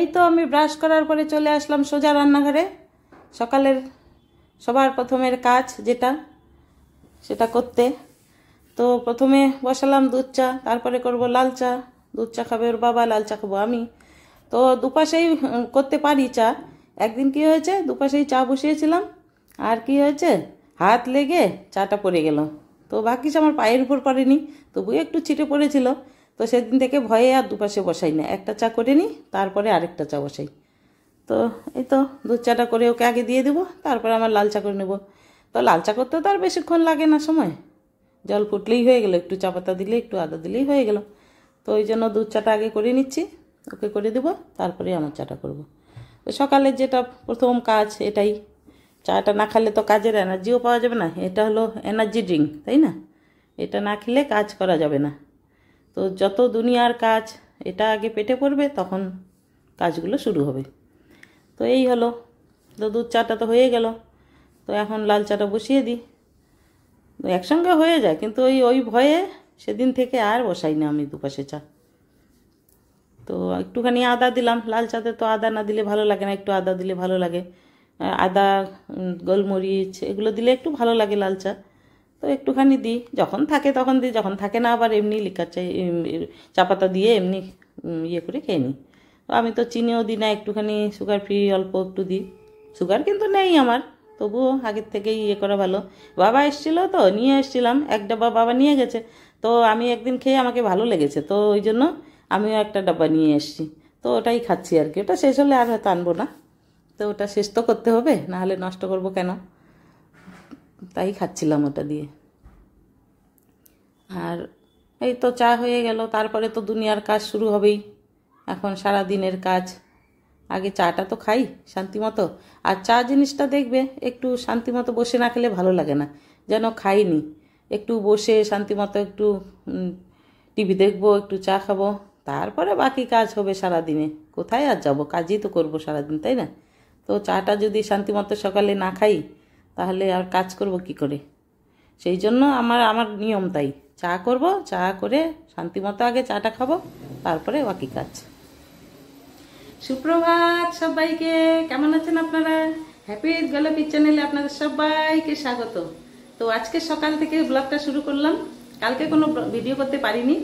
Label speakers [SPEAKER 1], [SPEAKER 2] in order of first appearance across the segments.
[SPEAKER 1] এই তো আমি ব্রাশ করার পরে চলে আসলাম সোজা রান্নাঘরে। সকালের সবার প্রথমের কাজ যেটা সেটা করতে। তো প্রথমে বসালাম দুধ চা, তারপরে করব লাল চা। দুধ চা খাবে ওর বাবা, লাল চা খাবো আমি। তো দুপাশেই করতে পারি চা। একদিন কি হয়েছে, দুপাশেই চা বসিয়েছিলাম, আর কি হয়েছে, হাত লেগে চাটা পড়ে গেল। তো ভাগ্যিস আমার পায়ের উপর পড়েনি, তবুও একটু ছিটে পড়েছিল। তো সেদিন থেকে ভয়ে আর দুপাশে বসাই না, একটা চা করে নিই, তারপরে আরেকটা চা বসাই। তো এই তো দুধ চাটা করে ওকে আগে দিয়ে দেবো, তারপরে আমার লাল চা করে নেব। তো লাল চা করতে তো আর বেশিক্ষণ লাগে না সময়, জল ফুটলেই হয়ে গেল, একটু চা পাতা দিলে একটু আদা দিলেই হয়ে গেল। তো ওই জন্য দুধ চাটা আগে করে নিচ্ছি, ওকে করে দেবো, তারপরে আমার চাটা করব। তো সকালের যেটা প্রথম কাজ এটাই। চাটা না খেলে তো কাজের এনার্জিও পাওয়া যাবে না, এটা হলো এনার্জি ড্রিঙ্ক, তাই না? এটা না খেলে কাজ করা যাবে না। তো যত দুনিয়ার কাজ এটা আগে পেটে পড়বে, তখন কাজগুলো শুরু হবে। তো এই হলো, তো দুধ চাটা তো হয়ে গেল। তো এখন লাল চাটা বসিয়ে দিই। একসঙ্গে হয়ে যায়, কিন্তু ওই ভয়ে সেদিন থেকে আর বসাই না আমি দুপাশে চা। তো একটুখানি আদা দিলাম, লাল চাতে তো আদা না দিলে ভালো লাগে না, একটু আদা দিলে ভালো লাগে। আদা, গোলমরিচ এগুলো দিলে একটু ভালো লাগে লাল চা। তো একটুখানি দিই, যখন থাকে তখন দিই, যখন থাকে না আবার এমনি লিকার চাই, চা পাতা দিয়ে এমনি ইয়ে করে খেয়ে নিই। তো আমি তো চিনিও দিই না, একটুখানি সুগার ফ্রি অল্প একটু দিই। সুগার কিন্তু নেই আমার, তবুও আগের থেকেই ইয়ে করা ভালো। বাবা এসেছিলো তো নিয়ে এসেছিলাম, এক ডাব্বা বাবা নিয়ে গেছে। তো আমি একদিন খেয়ে আমাকে ভালো লেগেছে, তো ওই জন্য আমিও একটা ডাব্বা নিয়ে এসেছি। তো ওটাই খাচ্ছি আর কি, ওটা শেষ হলে আর হয়তো আনবো না। তো ওটা শেষ তো করতে হবে, নাহলে নষ্ট করব কেন, তাই খাচ্ছিলাম ওটা দিয়ে। আর এই তো চা হয়ে গেল, তারপরে তো দুনিয়ার কাজ শুরু হবেই। এখন সারা দিনের কাজ, আগে চাটা তো খাই শান্তিমতো। আর চা জিনিসটা দেখবে একটু শান্তিমতো বসে না খেলে ভালো লাগে না, যেন খাইনি। একটু বসে শান্তিমতো একটু টিভি দেখবো, একটু চা খাবো, তারপরে বাকি কাজ হবে সারা দিনে। কোথায় আর যাবো, কাজই তো করবো সারাদিন, তাই না? তো চাটা যদি শান্তিমতো সকালে না খাই, তাহলে আর কাজ করব কি করে? সেই জন্য আমার নিয়ম তাই, চা করব, চা করে শান্তিমতো আগে চাটা খাবো, তারপরে বাকি কাজ। সুপ্রভাত সবাইকে, কেমন আছেন আপনারা? হ্যাপি গোলাপি চ্যানেলে আপনাদের সবাইকে স্বাগত। তো আজকে সকাল থেকে ব্লগটা শুরু করলাম। কালকে কোনো ভিডিও করতে পারিনি,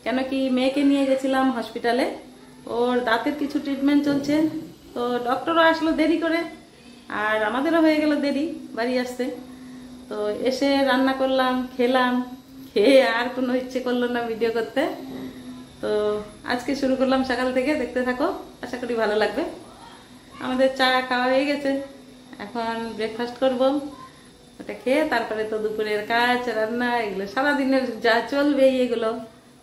[SPEAKER 1] কেন কি মেয়েকে নিয়ে গেছিলাম হসপিটালে, ওর দাঁতের কিছু ট্রিটমেন্ট চলছে। তো ডক্টরও আসলো দেরি করে, আর আমাদেরও হয়ে গেল দেরি বাড়ি আসতে। তো এসে রান্না করলাম, খেলাম, খেয়ে আর কোনো ইচ্ছে করলো না ভিডিও করতে। তো আজকে শুরু করলাম সকাল থেকে, দেখতে থাকো, আশা করি ভালো লাগবে। আমাদের চা খাওয়া হয়ে গেছে, এখন ব্রেকফাস্ট করব। ওটা খেয়ে তারপরে তো দুপুরের কাজ, রান্না, এগুলো সারাদিনের যা চলবে এগুলো,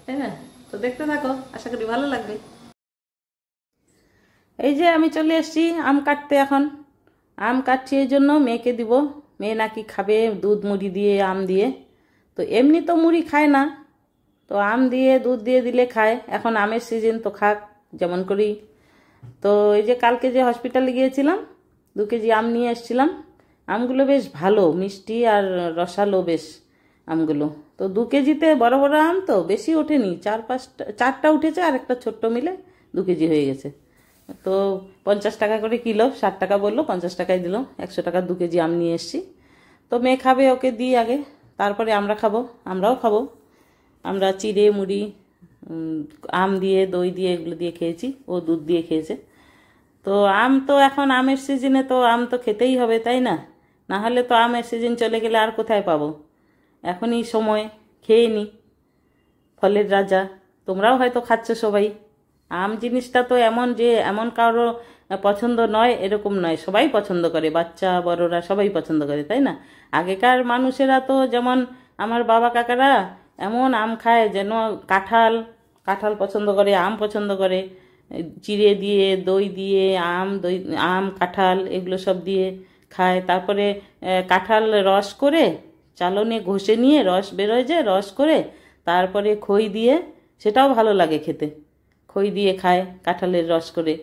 [SPEAKER 1] তাই না? তো দেখতে থাকো, আশা করি ভালো লাগবে। এই যে আমি চলে এসেছি আম কাটতে। এখন আম কাটছি, এই জন্য মেয়েকে দিব। মেয়ে নাকি খাবে দুধ মুড়ি দিয়ে, আম দিয়ে। তো এমনি তো মুড়ি খায় না, তো আম দিয়ে দুধ দিয়ে দিলে খায়। এখন আমের সিজন, তো খাক যেমন করি। তো এই যে কালকে যে হসপিটালে গিয়েছিলাম, 2 কেজি আম নিয়ে এসেছিলাম। আমগুলো বেশ ভালো, মিষ্টি আর রসালো বেশ আমগুলো। তো 2 কেজিতে বড় বড় আম তো বেশি ওঠেনি, 4-5টা উঠেছে, আর একটা ছোট্ট মিলে 2 কেজি হয়ে গেছে। তো 50 টাকা করে কিলো, 60 টাকা বললো, 50 টাকায় দিল। 100 টাকা 2 কেজি আম নিয়ে এসছি। তো মেয়ে খাবে, ওকে দিই আগে, তারপরে আমরা খাবো, আমরাও খাবো। আমরা চিড়ে মুড়ি, আম দিয়ে, দই দিয়ে, এগুলো দিয়ে খেয়েছি, ও দুধ দিয়ে খেয়েছে। তো আম তো এখন আমের সিজনে তো আম তো খেতেই হবে, তাই না? না হলে তো আমের সিজন চলে গেলে আর কোথায় পাবো? এখনই সময়, খেয়ে নি, ফলের রাজা। তোমরাও হয়তো খাচ্ছ সবাই। আম জিনিসটা তো এমন যে এমন কারো পছন্দ নয় এরকম নয়, সবাই পছন্দ করে, বাচ্চা বড়রা সবাই পছন্দ করে, তাই না? আগেকার মানুষেরা তো যেমন আমার বাবা কাকারা এমন আম খায়, যেন কাঁঠাল কাঁঠাল পছন্দ করে, আম পছন্দ করে, চিড়ে দিয়ে, দই দিয়ে, আম কাঁঠাল এগুলো সব দিয়ে খায়। তারপরে কাঁঠাল রস করে চালনে ঘষে নিয়ে, রস বেরোয় যে, রস করে তারপরে খই দিয়ে, সেটাও ভালো লাগে খেতে। খই দিয়ে খায় কাঁঠালের রস করে।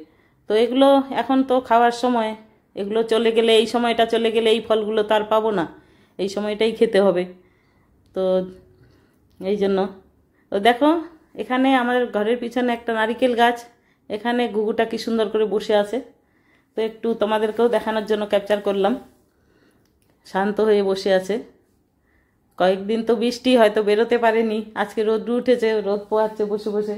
[SPEAKER 1] তো এগুলো এখন তো খাওয়ার সময়, এগুলো চলে গেলে, এই সময়টা চলে গেলে এই ফলগুলো তো আর পাবো না, এই সময়টাই খেতে হবে। তো এই জন্য তো দেখো, এখানে আমাদের ঘরের পিছনে একটা নারিকেল গাছ, এখানে গুগুটা কি সুন্দর করে বসে আছে, তো একটু তোমাদেরকেও দেখানোর জন্য ক্যাপচার করলাম। শান্ত হয়ে বসে আছে। কয়েকদিন তো বৃষ্টি, হয়তো বেরোতে পারেনি, আজকে রোদ উঠেছে, রোদ পোয়াচ্ছে বসে বসে।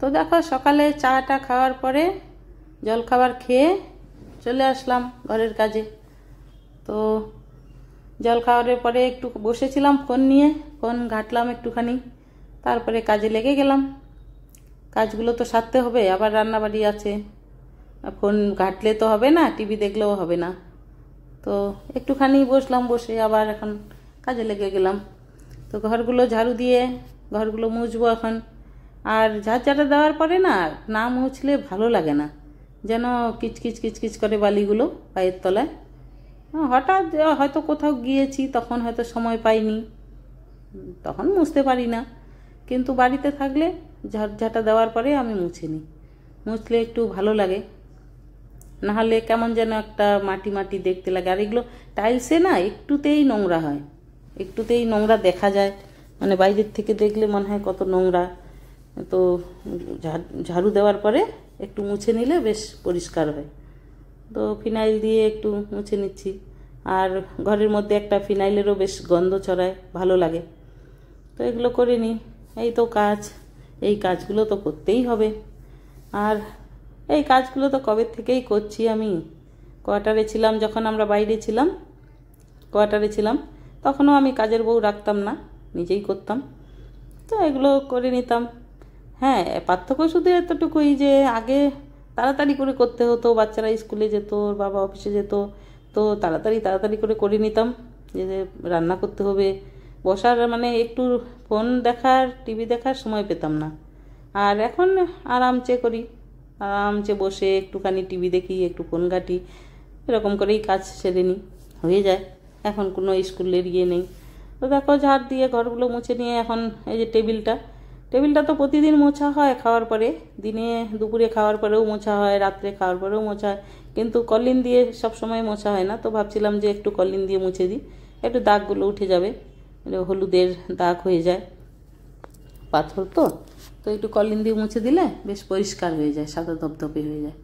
[SPEAKER 1] তো দেখো, সকালে চাটা খাওয়ার পরে জলখাবার খেয়ে চলে আসলাম ঘরের কাজে। তো জল খাওয়ার পরে একটু বসেছিলাম ফোন নিয়ে, ফোন ঘাঁটলাম একটুখানি, তারপরে কাজে লেগে গেলাম। কাজগুলো তো সারতে হবে, আবার রান্নাবাড়ি আছে, ফোন ঘাঁটলে তো হবে না, টিভি দেখলেও হবে না। তো একটুখানি বসলাম, বসে আবার এখন কাজে লেগে গেলাম। তো ঘরগুলো ঝাড়ু দিয়ে ঘরগুলো মুছবো এখন। আর ঝাড় দেওয়ার পরে না, না মুছলে ভালো লাগে না, যেন কিচকিচ কিচকিচ করে বালিগুলো পায়ের তলায়। হঠাৎ হয়তো কোথাও গিয়েছি, তখন হয়তো সময় পাইনি, তখন মুছতে পারি না। কিন্তু বাড়িতে থাকলে ঝাঁটা দেওয়ার পরে আমি মুছে নিই, মুছলে একটু ভালো লাগে, নাহলে কেমন যেন একটা মাটি মাটি দেখতে লাগে। আর এগুলো টাইলসে না একটুতেই নোংরা হয়, একটুতেই নোংরা দেখা যায়, মানে বাইরের থেকে দেখলে মনে হয় কত নোংরা। তো ঝাড়ু দেওয়ার পরে একটু মুছে নিলে বেশ পরিষ্কার হয়। তো ফিনাইল দিয়ে একটু মুছে নিচ্ছি। আর ঘরের মধ্যে একটা ফিনাইলেরও বেশ গন্ধ ছড়ায়, ভালো লাগে। তো এগুলো করে নিই, এই তো কাজ, এই কাজগুলো তো করতেই হবে। আর এই কাজগুলো তো কবে থেকেই করছি আমি। কোয়ার্টারে ছিলাম, যখন আমরা বাইরে ছিলাম, কোয়ার্টারে ছিলাম, তখনও আমি কাজের বউ রাখতাম না, নিজেই করতাম। তো এগুলো করে নিতাম। হ্যাঁ, পার্থক্য শুধু এতটুকুই যে আগে তাড়াতাড়ি করে করতে হতো, বাচ্চারা স্কুলে যেত, বাবা অফিসে যেত, তো তাড়াতাড়ি করে নিতাম, যে রান্না করতে হবে, বসার মানে একটু ফোন দেখার, টিভি দেখার সময় পেতাম না। আর এখন আরামসে করি, আরামসে বসে একটুখানি টিভি দেখি, একটু ফোন ঘাঁটি, এরকম করেই কাজ সেরে নিই, হয়ে যায়। এখন কোনো স্কুলের ইয়ে নেই। তো দেখো, ঝাড় দিয়ে ঘরগুলো মুছে নিয়ে এখন এই যে টেবিলটা তো প্রতিদিন মোছা হয় খাওয়ার পরে, দিনে দুপুরে খাওয়ার পরেও মোছা হয়, রাত্রে খাওয়ার পরেও মোছা হয়, কিন্তু কলিন দিয়ে সব সময় মোছা হয় না। তো ভাবছিলাম যে একটু কলিন দিয়ে মুছে দিই, একটু দাগগুলো উঠে যাবে, হলুদের দাগ হয়ে যায়, পাথর তো, তো একটু কলিন দিয়ে মুছে দিলে বেশ পরিষ্কার হয়ে যায়, সাদা ধপধপে হয়ে যায়।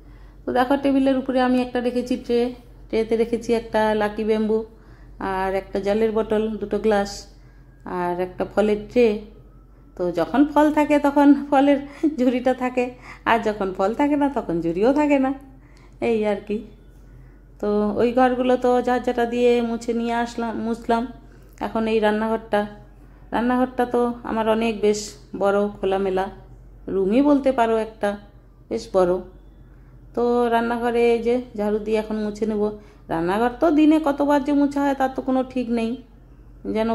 [SPEAKER 1] তো দেখো, টেবিলের উপরে আমি একটা রেখেছি ট্রেতে রেখেছি একটা লাকি ব্যাম্বু, আর একটা জলের বোতল, দুটো গ্লাস, আর একটা ফলের ট্রে। তো যখন ফল থাকে তখন ফলের ঝুড়িটা থাকে, আর যখন ফল থাকে না তখন ঝুড়িও থাকে না, এই আর কি। তো ওই ঘরগুলো তো ঝাঁটা দিয়ে মুছে নিয়ে মুছলাম। এখন এই রান্নাঘরটা তো আমার অনেক বেশ বড়, খোলামেলা রুমই বলতে পারো, একটা বেশ বড়। তো রান্নাঘরে যে ঝাড়ু দিয়ে এখন মুছে নেব। রান্নাঘর তো দিনে কতবার যে মুছা হয় তার তো কোনো ঠিক নেই, যেন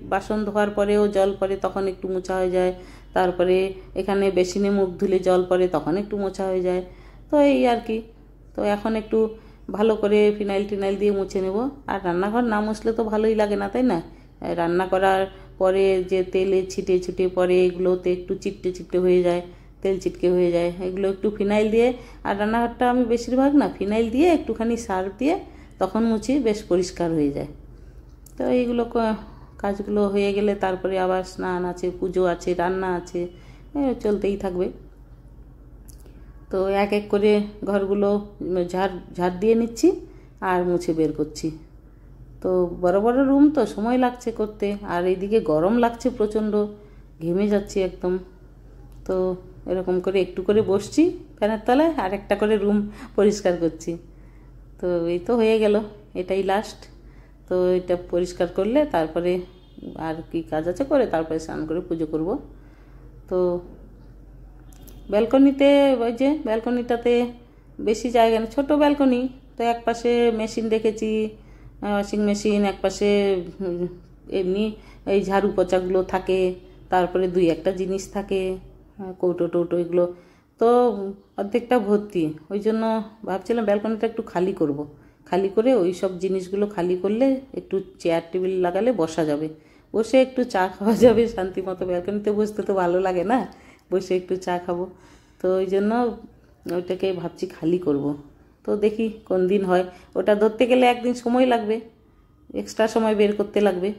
[SPEAKER 1] বাসন ধোয়ার পরেও জল পড়ে, তখন একটু মোছা হয়ে যায়। তারপরে এখানে বেসিনে মুখ ধুলে জল পড়ে, তখন একটু মোছা হয়ে যায়। তো এই আর কি। তো এখন একটু ভালো করে ফিনাইল টিনাইল দিয়ে মুছে নেব। আর রান্নাঘর না মুছলে তো ভালোই লাগে না, তাই না? রান্না করার পরে যে তেলে ছিটে ছিটে পরে, এগুলোতে একটু চিটে হয়ে যায়, তেল চিটকে হয়ে যায়, এগুলো একটু ফিনাইল দিয়ে, আর রান্নাঘরটা আমি বেশিরভাগ না ফিনাইল দিয়ে একটুখানি সার্ফ দিয়ে তখন মুছি, বেশ পরিষ্কার হয়ে যায়। তো এইগুলো কাজগুলো হয়ে গেলে তারপরে আবার স্নান আছে, পুজো আছে, রান্না আছে, চলতেই থাকবে। তো এক এক করে ঘরগুলো ঝাড় দিয়ে নিচ্ছি আর মুছে বের করছি। তো বড় বড় রুম তো সময় লাগছে করতে, আর এইদিকে গরম লাগছে প্রচণ্ড, ঘেমে যাচ্ছি একদম। তো এরকম করে একটু করে বসছি ফ্যানের তলায়, আর একটা করে রুম পরিষ্কার করছি। তো এই তো হয়ে গেল, এটাই লাস্ট। তো এটা পরিষ্কার করলে তারপরে আর কি কাজ আছে করে, তারপরে স্নান করে পুজো করব। তো ব্যালকনিতে ওই যে ব্যালকনিটাতে বেশি জায়গা না, ছোটো ব্যালকনি, তো এক পাশে মেশিন রেখেছি, ওয়াশিং মেশিন, এক পাশে এমনি এই ঝাড়ু পোছাগুলো থাকে, তারপরে দুই একটা জিনিস থাকে, কৌটো টৌটো এগুলো, তো অর্ধেকটা ভর্তি। ওই জন্য ভাবছিলাম ব্যালকনিটা একটু খালি করব, খালি করে ওই সব জিনিসগুলো খালি করলে একটু চেয়ার টেবিল লাগালে বসা যাবে, বসে একটু চা খাওয়া যাবে শান্তি মতো। ব্যালকনিতে বসতে তো ভালো লাগে না, বসে একটু চা খাবো, তো ওই জন্য ওইটাকে ভাবছি খালি করব। তো দেখি কোন দিন হয়। ওটা ধরতে গেলে একদিন সময় লাগবে, এক্সট্রা সময় বের করতে লাগবে,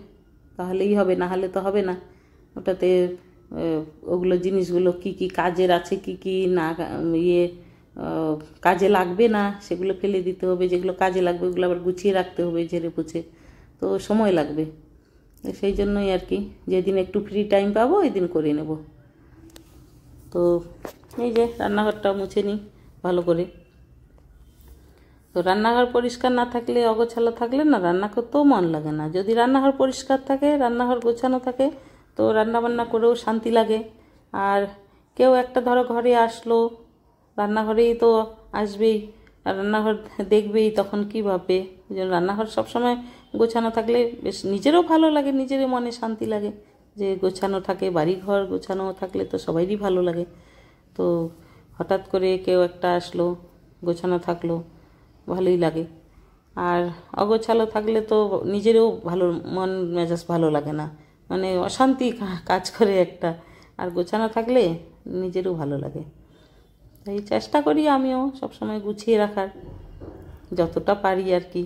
[SPEAKER 1] তাহলেই হবে, না হলে তো হবে না। ওটাতে ওগুলো জিনিসগুলো কি কি কাজের আছে, কি কি না ইয়ে কাজে লাগবে না সেগুলো ফেলে দিতে হবে, যেগুলো কাজে লাগবে ওগুলো আবার গুছিয়ে রাখতে হবে ঝেড়ে পুছে, তো সময় লাগবে। সেই জন্যই আর কি, যেদিন একটু ফ্রি টাইম পাবো ওই দিন করে নেব। তো এই যে রান্নাঘরটা মুছে নিই ভালো করে। তো রান্নাঘর পরিষ্কার না থাকলে, অগোছালো থাকলে না রান্না করতেও মন লাগে না। যদি রান্নাঘর পরিষ্কার থাকে, রান্নাঘর গোছানো থাকে, তো রান্নাবান্না করেও শান্তি লাগে। আর কেউ একটা ধরো ঘরে আসলো, রান্নাঘরেই তো আসবেই, আর রান্নাঘর দেখবেই, তখন কী ভাববে। ওই জন্য রান্নাঘর সবসময় গোছানো থাকলে বেশ নিজেরও ভালো লাগে, নিজেরও মনে শান্তি লাগে যে গোছানো থাকে। বাড়িঘর গোছানো থাকলে তো সবাইরই ভালো লাগে। তো হঠাৎ করে কেউ একটা আসলো, গোছানো থাকলো, ভালোই লাগে। আর অগোছালো থাকলে তো নিজেরও ভালো, মন মেজাজ ভালো লাগে না, মানে অশান্তি কাজ করে একটা। আর গোছানো থাকলে নিজেরও ভালো লাগে। তাই চেষ্টা করি আমিও সবসময় গুছিয়ে রাখার, যতটা পারি আর কি।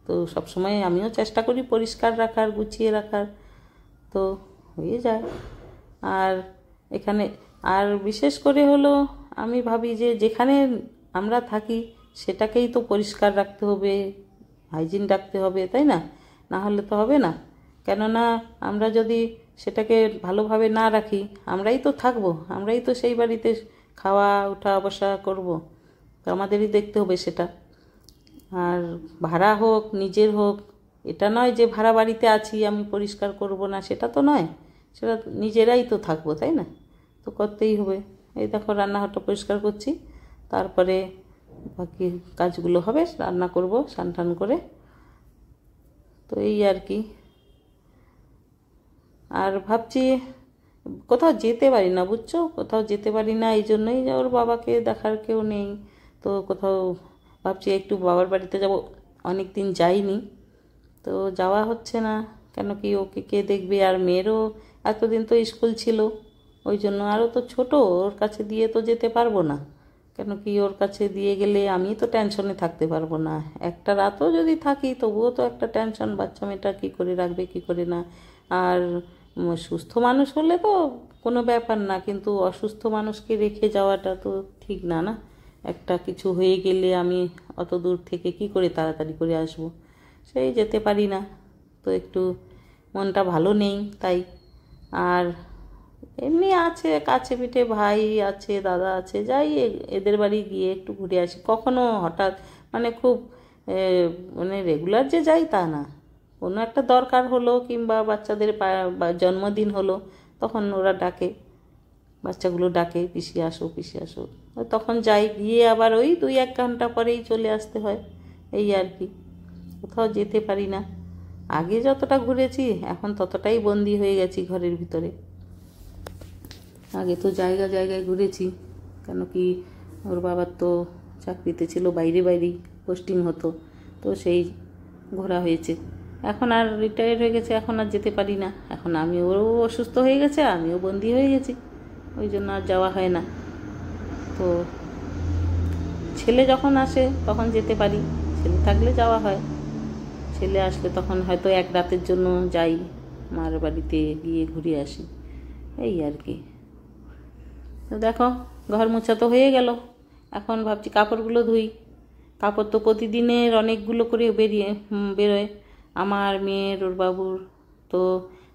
[SPEAKER 1] তো সবসময় আমিও চেষ্টা করি পরিষ্কার রাখার, গুছিয়ে রাখার, তো হয়ে যায়। আর এখানে আর বিশেষ করে হলো, আমি ভাবি যে যেখানে আমরা থাকি সেটাকেই তো পরিষ্কার রাখতে হবে, হাইজিন রাখতে হবে, তাই না? না হলে তো হবে না। কেননা আমরা যদি সেটাকে ভালোভাবে না রাখি, আমরাই তো থাকবো, আমরাই তো সেই বাড়িতে খাওয়া ওঠা বসা করব, তো আমাদেরই দেখতে হবে সেটা। আর ভাড়া হোক নিজের হোক, এটা নয় যে ভাড়া বাড়িতে আছি আমি পরিষ্কার করব না, সেটা তো নয়, সেটা নিজেরাই তো থাকবো, তাই না? তো করতেই হবে। এই দেখো রান্নাঘরটা পরিষ্কার করছি, তারপরে বাকি কাজগুলো হবে, রান্না করব স্নান টান করে। তো এই আর কি। আর ভাবছি কোথাও যেতে পারি না, বুঝছো, কোথাও যেতে পারি না, এই জন্যই যে ওর বাবাকে দেখার কেউ নেই। তো কোথাও ভাবছি একটু বাবার বাড়িতে যাব, অনেক দিন যাইনি, তো যাওয়া হচ্ছে না। কেন কি ওকে কে দেখবে, আর মেয়েরও এতদিন তো স্কুল ছিল, ওই জন্য। আরও তো ছোট, ওর কাছে দিয়ে তো যেতে পারবো না। কেন কি ওর কাছে দিয়ে গেলে আমি তো টেনশনে থাকতে পারবো না। একটা রাতও যদি থাকি তবুও তো একটা টেনশন, বাচ্চা মেয়েটা কী করে রাখবে, কী করে না। আর সুস্থ মানুষ হলে তো কোনো ব্যাপার না, কিন্তু অসুস্থ মানুষকে রেখে যাওয়াটা তো ঠিক না, না? একটা কিছু হয়ে গেলে আমি অত দূর থেকে কি করে তাড়াতাড়ি করে আসব, সেই যেতে পারি না। তো একটু মনটা ভালো নেই তাই। আর এমনি আছে কাছে পিঠে ভাই আছে, দাদা আছে, যাই এদের বাড়ি গিয়ে একটু ঘুরে আসি কখনো হঠাৎ, মানে খুব মানে রেগুলার যে যাই তা না। কোনো একটা দরকার হলো কিংবা বাচ্চাদের জন্মদিন হলো, তখন ওরা ডাকে, বাচ্চাগুলো ডাকে পিসি আসো পিসি আসো, তখন যাই, গিয়ে আবার ওই 2-1 ঘন্টা পরেই চলে আসতে হয়, এই আর কি। কোথাও যেতে পারি না। আগে যতটা ঘুরেছি এখন ততটাই বন্দি হয়ে গেছি ঘরের ভিতরে। আগে তো জায়গায় জায়গায় ঘুরেছি, কেন কি ওর বাবার তো চাকরিতে ছিল, বাইরে বাইরেই পোস্টিং হতো, তো সেই ঘোরা হয়েছে। এখন আর রিটায়ার হয়ে গেছে, এখন আর যেতে পারি না। এখন আমিও অসুস্থ হয়ে গেছে, আমিও বন্দি হয়ে গেছি, ওই জন্য আর যাওয়া হয় না। তো ছেলে যখন আসে তখন যেতে পারি, ছেলে থাকলে যাওয়া হয়। ছেলে আসলে তখন হয়তো এক রাতের জন্য যাই, মার বাড়িতে গিয়ে ঘুরে আসি, এই আর কি। তো দেখো ঘর মোছা তো হয়ে গেল, এখন ভাবছি কাপড়গুলো ধুই। কাপড় তো প্রতিদিনের অনেকগুলো করে বেরোয়, আমার, মেয়ের, ওর বাবুর। তো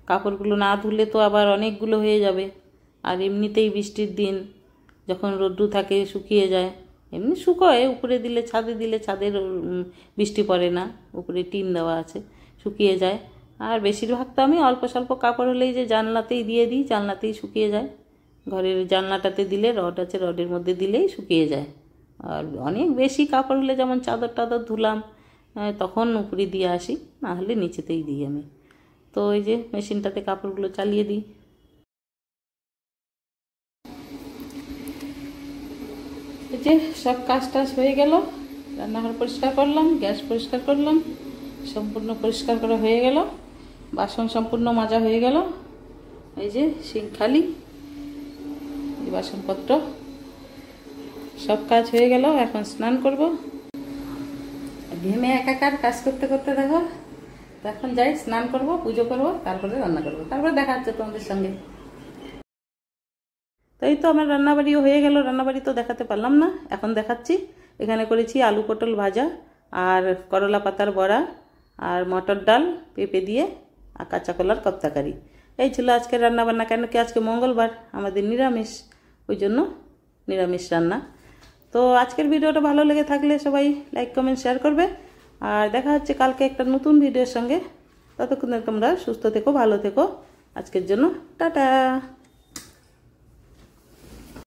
[SPEAKER 1] কাপড়গুলো না ধুলে তো আবার অনেকগুলো হয়ে যাবে। আর এমনিতেই বৃষ্টির দিন, যখন রোদ্দুর থাকে শুকিয়ে যায়, এমনি শুকোয়, উপরে দিলে ছাদে দিলে ছাদের বৃষ্টি পড়ে না, উপরে টিন দেওয়া আছে, শুকিয়ে যায়। আর বেশিরভাগ তো আমি অল্প স্বল্প কাপড় হলেই যে জানলাতেই দিয়ে দিই, জানলাতেই শুকিয়ে যায়, ঘরের জানলাটাতে দিলে রড আছে, রডের মধ্যে দিলেই শুকিয়ে যায়। আর অনেক বেশি কাপড় হলে যেমন চাদর টাদর ধুলাম তখন উপরে দিয়ে আসি, না হলে নিচেতেই দিই আমি। তো ওই যে মেশিনটাতে কাপড়গুলো চালিয়ে দিই। এই যে সব কাজ টাজ হয়ে গেল, রান্নাঘর পরিষ্কার করলাম, গ্যাস পরিষ্কার করলাম, সম্পূর্ণ পরিষ্কার করা হয়ে গেল, বাসন সম্পূর্ণ মাজা হয়ে গেল। এই যে সিঙ্ক খালি, এই বাসনপত্র সব কাজ হয়ে গেল। এখন স্নান করব। ঘেমে একাকার কাজ করতে করতে দেখো, তো এখন যাই স্নান করব, পুজো করব, তারপরে রান্না করব, তারপরে দেখা হচ্ছে তোমাদের সঙ্গে। তো এই তো আমার রান্নাবাড়িও হয়ে গেল। রান্নাবাড়ি তো দেখাতে পারলাম না, এখন দেখাচ্ছি। এখানে করেছি আলু পটল ভাজা আর করলা পাতার বড়া আর মটর ডাল পেঁপে দিয়ে আর কাঁচা কলার কর্তাকারি। এই ছিল আজকের রান্নাবান্না। কেন কি আজকে মঙ্গলবার, আমাদের নিরামিষ, ওই জন্য নিরামিষ রান্না। তো আজকের ভিডিওটা ভালো লেগে থাকলে সবাই লাইক কমেন্ট শেয়ার করবে। আর দেখা হচ্ছে কালকে একটা নতুন ভিডিওর সঙ্গে। ততক্ষণে তোমরা সুস্থ থেকো, ভালো থেকো। আজকের জন্য টাটা।